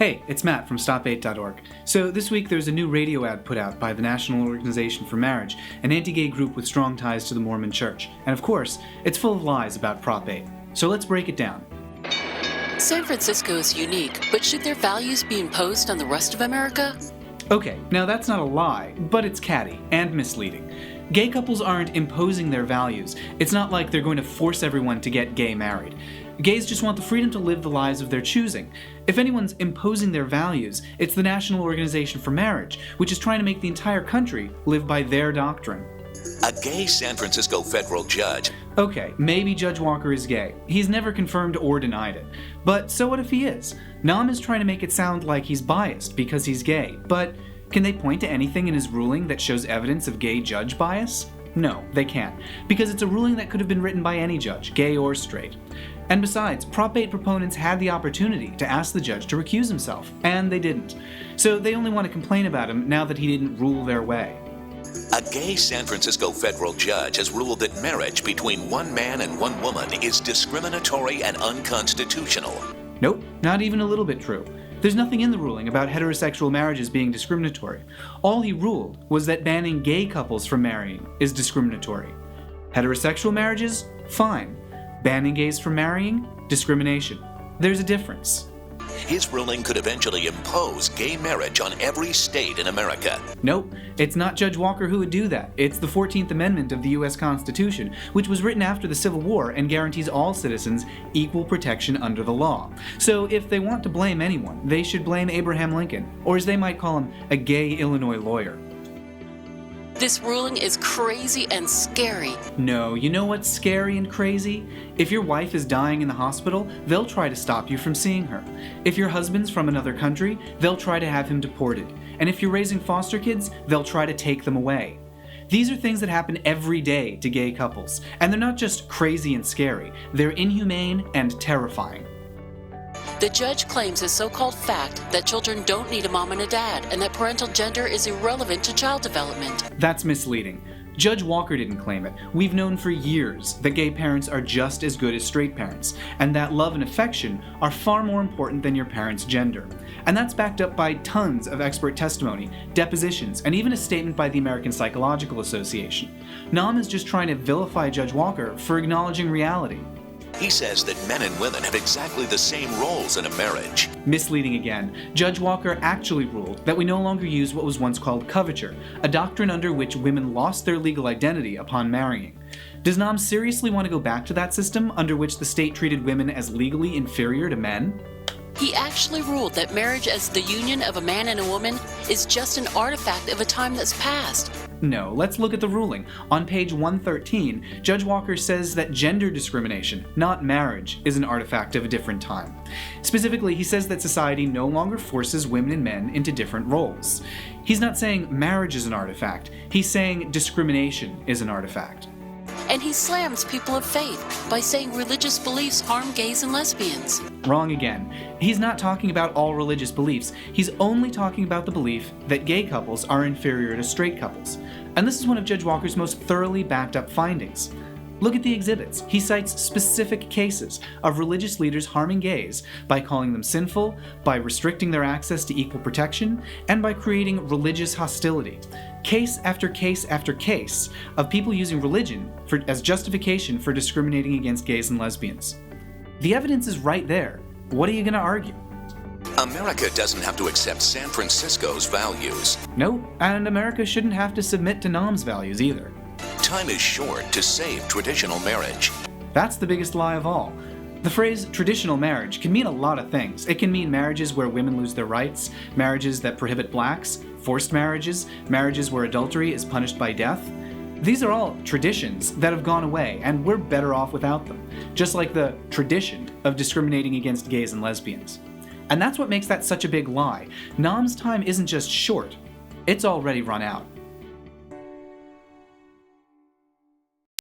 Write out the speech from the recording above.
Hey, it's Matt from Stop8.org. So this week there's a new radio ad put out by the National Organization for Marriage, an anti-gay group with strong ties to the Mormon Church. And of course, it's full of lies about Prop 8. So let's break it down. San Francisco is unique, but should their values be imposed on the rest of America? Okay, now that's not a lie, but it's catty and misleading. Gay couples aren't imposing their values. It's not like they're going to force everyone to get gay married. Gays just want the freedom to live the lives of their choosing. If anyone's imposing their values, it's the National Organization for Marriage, which is trying to make the entire country live by their doctrine. A gay San Francisco federal judge. Okay, maybe Judge Walker is gay. He's never confirmed or denied it. But so what if he is? NOM is trying to make it sound like he's biased because he's gay. But can they point to anything in his ruling that shows evidence of gay judge bias? No, they can't, because it's a ruling that could have been written by any judge, gay or straight. And besides, Prop 8 proponents had the opportunity to ask the judge to recuse himself, and they didn't. So they only want to complain about him now that he didn't rule their way. A gay San Francisco federal judge has ruled that marriage between one man and one woman is discriminatory and unconstitutional. Nope, not even a little bit true. There's nothing in the ruling about heterosexual marriages being discriminatory. All he ruled was that banning gay couples from marrying is discriminatory. Heterosexual marriages? Fine. Banning gays from marrying? Discrimination. There's a difference. His ruling could eventually impose gay marriage on every state in America. Nope, it's not Judge Walker who would do that. It's the 14th Amendment of the U.S. Constitution, which was written after the Civil War and guarantees all citizens equal protection under the law. So if they want to blame anyone, they should blame Abraham Lincoln, or as they might call him, a gay Illinois lawyer. This ruling is crazy and scary. No, you know what's scary and crazy? If your wife is dying in the hospital, they'll try to stop you from seeing her. If your husband's from another country, they'll try to have him deported. And if you're raising foster kids, they'll try to take them away. These are things that happen every day to gay couples. And they're not just crazy and scary, they're inhumane and terrifying. The judge claims as so-called fact that children don't need a mom and a dad, and that parental gender is irrelevant to child development. That's misleading. Judge Walker didn't claim it. We've known for years that gay parents are just as good as straight parents, and that love and affection are far more important than your parents' gender. And that's backed up by tons of expert testimony, depositions, and even a statement by the American Psychological Association. NOM is just trying to vilify Judge Walker for acknowledging reality. He says that men and women have exactly the same roles in a marriage. Misleading again. Judge Walker actually ruled that we no longer use what was once called coverture, a doctrine under which women lost their legal identity upon marrying. Does NOM seriously want to go back to that system under which the state treated women as legally inferior to men? He actually ruled that marriage as the union of a man and a woman is just an artifact of a time that's past. No, let's look at the ruling. On page 113, Judge Walker says that gender discrimination, not marriage, is an artifact of a different time. Specifically, he says that society no longer forces women and men into different roles. He's not saying marriage is an artifact, he's saying discrimination is an artifact. And he slams people of faith by saying religious beliefs harm gays and lesbians. Wrong again. He's not talking about all religious beliefs. He's only talking about the belief that gay couples are inferior to straight couples. And this is one of Judge Walker's most thoroughly backed up findings. Look at the exhibits. He cites specific cases of religious leaders harming gays by calling them sinful, by restricting their access to equal protection, and by creating religious hostility. Case after case after case of people using religion as justification for discriminating against gays and lesbians. The evidence is right there. What are you going to argue? America doesn't have to accept San Francisco's values. Nope, and America shouldn't have to submit to NOM's values either. Time is short to save traditional marriage. That's the biggest lie of all. The phrase traditional marriage can mean a lot of things. It can mean marriages where women lose their rights, marriages that prohibit blacks, forced marriages, marriages where adultery is punished by death. These are all traditions that have gone away, and we're better off without them, just like the tradition of discriminating against gays and lesbians. And that's what makes that such a big lie. NOM's time isn't just short, it's already run out.